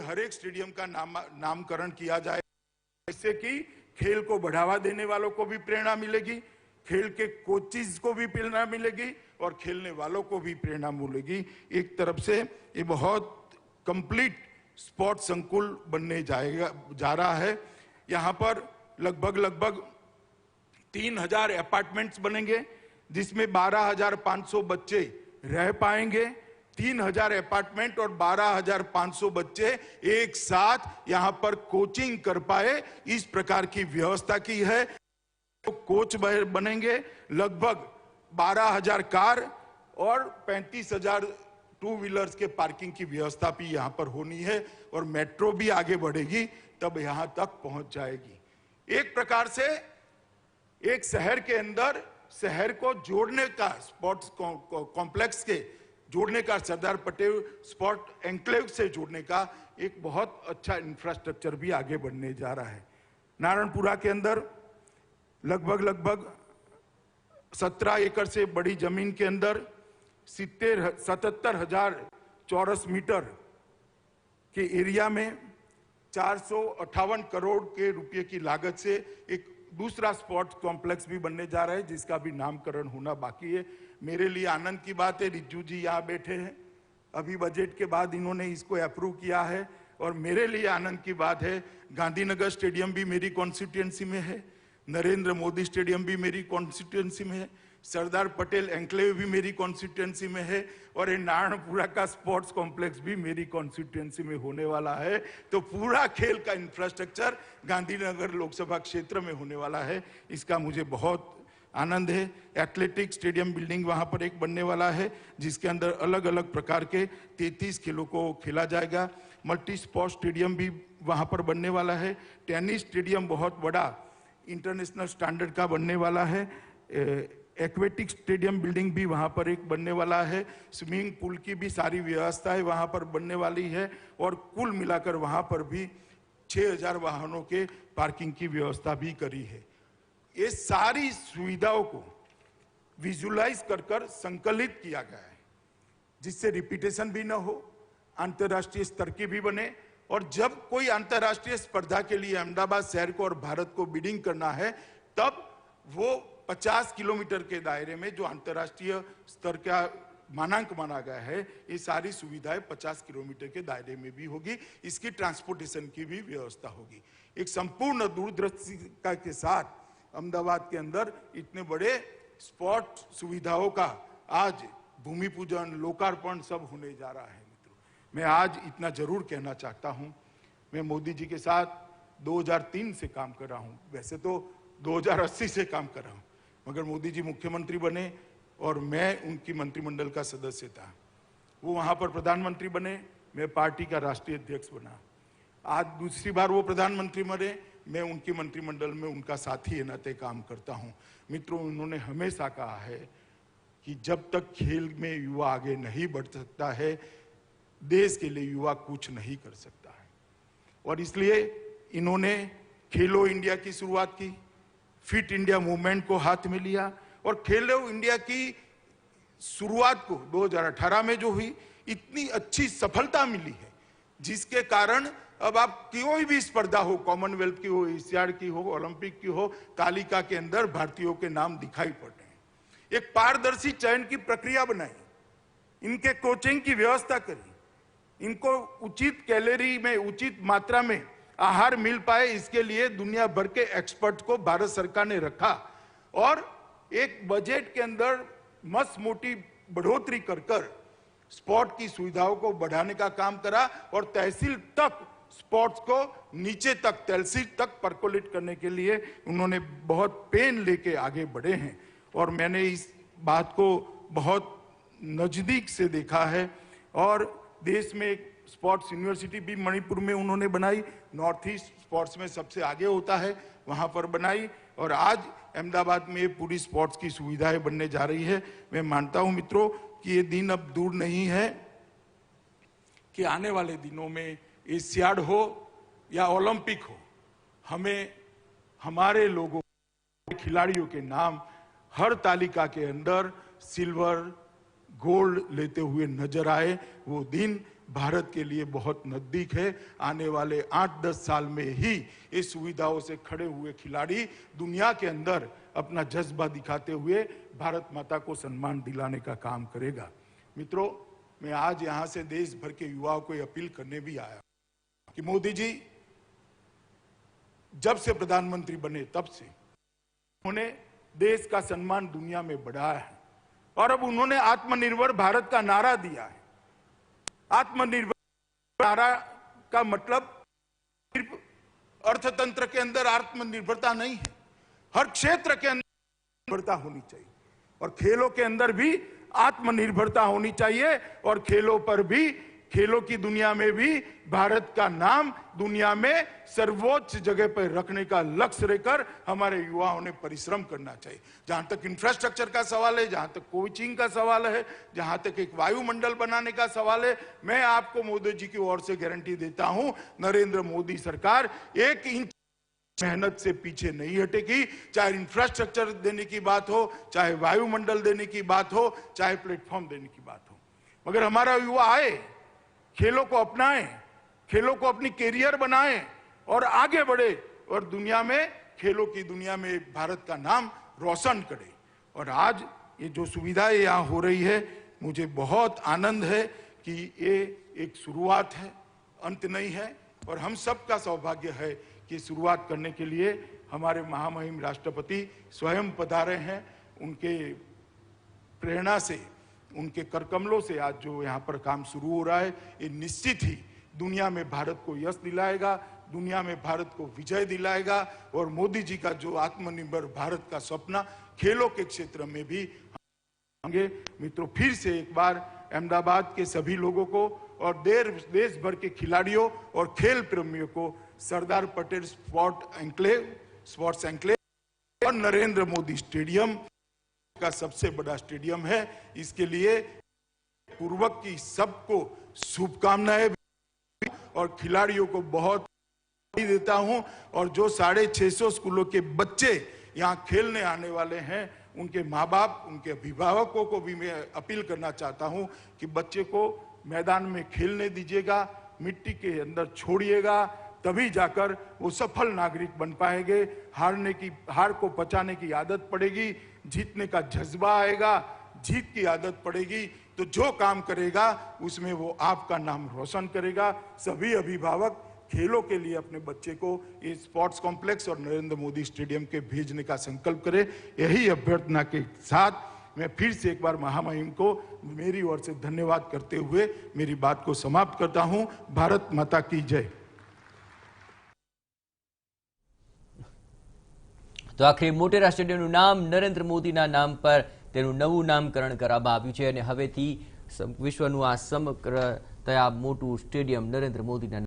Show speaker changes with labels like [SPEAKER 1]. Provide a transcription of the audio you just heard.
[SPEAKER 1] हर एक स्टेडियम का नामकरण किया जाए, इससे कि खेल को बढ़ावा देने वालों को भी प्रेरणा मिलेगी, खेल के कोचिज को भी प्रेरणा मिलेगी और खेलने वालों को भी प्रेरणा मिलेगी। एक तरफ से ये बहुत कंप्लीट स्पोर्ट्स संकुल बनने जा रहा है। यहाँ पर लगभग 3000 अपार्टमेंट्स बनेंगे, जिसमें 12,500 बच्चे रह पाएंगे। 3000 अपार्टमेंट और 12,500 बच्चे एक साथ यहाँ पर कोचिंग कर पाए, इस प्रकार की व्यवस्था की है। तो कोच बनेंगे, लगभग 12,000 कार और 35,000 टू व्हीलर्स के पार्किंग की व्यवस्था भी यहाँ पर होनी है और मेट्रो भी आगे बढ़ेगी तब यहाँ तक पहुंच जाएगी। एक प्रकार से एक शहर के अंदर शहर को जोड़ने का, स्पोर्ट्स कॉम्प्लेक्स के जोड़ने का, सरदार पटेल स्पोर्ट एन्क्लेव से जोड़ने का एक बहुत अच्छा इंफ्रास्ट्रक्चर भी आगे बढ़ने जा रहा है। नारायणपुरा के अंदर लगभग 17 एकड़ से बड़ी जमीन के अंदर 77,000 चौरस मीटर के एरिया में 458 करोड़ के रुपए की लागत से एक दूसरा स्पोर्ट्स कॉम्प्लेक्स भी बनने जा रहा है, जिसका भी नामकरण होना बाकी है। मेरे लिए आनंद की बात है, रिज्जू जी यहाँ बैठे हैं, अभी बजट के बाद इन्होंने इसको अप्रूव किया है। और मेरे लिए आनंद की बात है, गांधीनगर स्टेडियम भी मेरी कॉन्स्टिट्यूएंसी में है, नरेंद्र मोदी स्टेडियम भी मेरी कॉन्स्टिट्यूएंसी में है, सरदार पटेल एन्क्लेव भी मेरी कॉन्स्टिट्यूएंसी में है और ये नारायणपुरा का स्पोर्ट्स कॉम्प्लेक्स भी मेरी कॉन्स्टिट्यूएंसी में होने वाला है। तो पूरा खेल का इंफ्रास्ट्रक्चर गांधीनगर लोकसभा क्षेत्र में होने वाला है, इसका मुझे बहुत आनंद है। एथलेटिक स्टेडियम बिल्डिंग वहां पर एक बनने वाला है, जिसके अंदर अलग अलग प्रकार के 33 खेलों को खेला जाएगा। मल्टी स्पोर्ट्स स्टेडियम भी वहां पर बनने वाला है। टेनिस स्टेडियम बहुत बड़ा इंटरनेशनल स्टैंडर्ड का बनने वाला है। एक्वेटिक स्टेडियम बिल्डिंग भी वहां पर एक बनने वाला है। स्विमिंग पूल की भी सारी व्यवस्थाएं वहां पर बनने वाली है और कुल मिलाकर वहां पर भी 6,000 वाहनों के पार्किंग की व्यवस्था भी करी है। ये सारी सुविधाओं को विजुलाइज कर संकलित किया गया है, जिससे रिपीटेशन भी न हो, अंतर्राष्ट्रीय स्तर की भी बने। और जब कोई अंतर्राष्ट्रीय स्पर्धा के लिए अहमदाबाद शहर को और भारत को बिडिंग करना है, तब वो 50 किलोमीटर के दायरे में जो अंतर्राष्ट्रीय स्तर का मानांक माना गया है, ये सारी सुविधाएं 50 किलोमीटर के दायरे में भी होगी। इसकी ट्रांसपोर्टेशन की भी व्यवस्था होगी। एक संपूर्ण दूरदर्शिता के साथ अहमदाबाद के अंदर इतने बड़े स्पोर्ट सुविधाओं का आज भूमि पूजन, लोकार्पण सब होने जा रहा है। मित्रों, मैं आज इतना जरूर कहना चाहता हूं, मैं मोदी जी के साथ 2003 से काम कर रहा हूं, वैसे तो 2080 से काम कर रहा हूं, मगर मोदी जी मुख्यमंत्री बने और मैं उनकी मंत्रिमंडल का सदस्य था। वो वहां पर प्रधानमंत्री बने, मैं पार्टी का राष्ट्रीय अध्यक्ष बना। आज दूसरी बार वो प्रधानमंत्री बने, मैं उनकी मंत्रिमंडल में उनका साथी नाते काम करता हूं। मित्रों, उन्होंने हमेशा कहा है कि जब तक खेल में युवा आगे नहीं बढ़ सकता है, देश के लिए युवा कुछ नहीं कर सकता है। और इसलिए इन्होंने खेलो इंडिया की शुरुआत की, फिट इंडिया मूवमेंट को हाथ में लिया और खेलो इंडिया की शुरुआत को 2018 में जो हुई, इतनी अच्छी सफलता मिली है, जिसके कारण अब आप कोई भी स्पर्धा हो, कॉमनवेल्थ की हो, एशियाड की हो, ओलंपिक की हो, तालिका के अंदर भारतीयों के नाम दिखाई पड़ रहे हैं। एक पारदर्शी चयन की प्रक्रिया बनाई, इनके कोचिंग की व्यवस्था करी, इनको उचित कैलोरी में, उचित मात्रा में आहार मिल पाए, इसके लिए दुनिया भर के एक्सपर्ट को भारत सरकार ने रखा और एक बजट के अंदर मस्त मोटी बढ़ोतरी कर स्पोर्ट की सुविधाओं को बढ़ाने का काम करा और तहसील तक स्पोर्ट्स को नीचे तक, तहसील तक परकोलेट करने के लिए उन्होंने बहुत पेन लेके आगे बढ़े हैं। और मैंने इस बात को बहुत नजदीक से देखा है और देश में एक स्पोर्ट्स यूनिवर्सिटी भी मणिपुर में उन्होंने बनाई, नॉर्थ ईस्ट स्पोर्ट्स में सबसे आगे होता है, वहां पर बनाई और आज अहमदाबाद में पूरी स्पोर्ट्स की सुविधाएं बनने जा रही है। मैं मानता हूं मित्रों कि ये दिन अब दूर नहीं है कि आने वाले दिनों में एशियाड हो या ओलंपिक हो, हमें हमारे लोगों, खिलाड़ियों के नाम हर तालिका के अंदर सिल्वर, गोल्ड लेते हुए नजर आए। वो दिन भारत के लिए बहुत नजदीक है। आने वाले 8-10 साल में ही इस सुविधाओं से खड़े हुए खिलाड़ी दुनिया के अंदर अपना जज्बा दिखाते हुए भारत माता को सम्मान दिलाने का काम करेगा। मित्रों, मैं आज यहां से देश भर के युवाओं को अपील करने भी आया कि मोदी जी जब से प्रधानमंत्री बने तब से उन्होंने देश का सम्मान दुनिया में बढ़ाया है और अब उन्होंने आत्मनिर्भर भारत का नारा दिया है। आत्मनिर्भर नारा का मतलब सिर्फ अर्थतंत्र के अंदर आत्मनिर्भरता नहीं है, हर क्षेत्र के अंदर निर्भरता होनी चाहिए और खेलों के अंदर भी आत्मनिर्भरता होनी चाहिए और खेलों पर भी, खेलों की दुनिया में भी भारत का नाम दुनिया में सर्वोच्च जगह पर रखने का लक्ष्य लेकर हमारे युवाओं ने परिश्रम करना चाहिए। जहां तक इंफ्रास्ट्रक्चर का सवाल है, जहां तक कोचिंग का सवाल है, जहां तक एक वायुमंडल बनाने का सवाल है, मैं आपको मोदी जी की ओर से गारंटी देता हूं, नरेंद्र मोदी सरकार 1 इंच मेहनत से पीछे नहीं हटेगी। चाहे इंफ्रास्ट्रक्चर देने की बात हो, चाहे वायुमंडल देने की बात हो, चाहे प्लेटफॉर्म देने की बात हो, मगर हमारा युवा आए, खेलों को अपनाएं, खेलों को अपनी कैरियर बनाएं और आगे बढ़े और दुनिया में, खेलों की दुनिया में भारत का नाम रोशन करे। और आज ये जो सुविधाएं यहाँ हो रही है, मुझे बहुत आनंद है कि ये एक शुरुआत है, अंत नहीं है और हम सबका सौभाग्य है कि शुरुआत करने के लिए हमारे महामहिम राष्ट्रपति स्वयं पधारे हैं। उनके प्रेरणा से, उनके करकमलों से आज जो यहाँ पर काम शुरू हो रहा है, ये निश्चित ही दुनिया में भारत को यश दिलाएगा, दुनिया में भारत को विजय दिलाएगा और मोदी जी का जो आत्मनिर्भर भारत का सपना खेलों के क्षेत्र में भी होंगे। मित्रों, फिर से एक बार अहमदाबाद के सभी लोगों को और देश भर के खिलाड़ियों और खेल प्रेमियों को सरदार पटेल स्पोर्ट्स एन्क्लेव और नरेंद्र मोदी स्टेडियम का सबसे बड़ा स्टेडियम है, इसके लिए पूर्वक की सबको शुभकामनाएं और खिलाड़ियों को बहुत देता हूं। और जो 650 स्कूलों के बच्चे यहाँ खेलने आने वाले हैं, उनके माँ बाप, उनके अभिभावकों को भी मैं अपील करना चाहता हूं कि बच्चे को मैदान में खेलने दीजिएगा, मिट्टी के अंदर छोड़िएगा, तभी जाकर वो सफल नागरिक बन पाएंगे। हार को पचाने की आदत पड़ेगी, जीतने का जज्बा आएगा, जीत की आदत पड़ेगी, तो जो काम करेगा उसमें वो आपका नाम रोशन करेगा। सभी अभिभावक खेलों के लिए अपने बच्चे को इस स्पोर्ट्स कॉम्प्लेक्स और नरेंद्र मोदी स्टेडियम के भेजने का संकल्प करें। यही अभ्यर्थना के साथ मैं फिर से एक बार महामहिम को मेरी ओर से धन्यवाद करते हुए मेरी बात को समाप्त करता हूं। भारत माता की जय।
[SPEAKER 2] तो आखिर मोटेरा स्टेडियमનું નામ નરેન્દ્ર મોદીના નામ પર તેનું નવું નામકરણ કરવામાં આવ્યું છે અને હવેથી વિશ્વનું આ સમગ્રતયા મોટું સ્ટેડિયમ નરેન્દ્ર મોદીના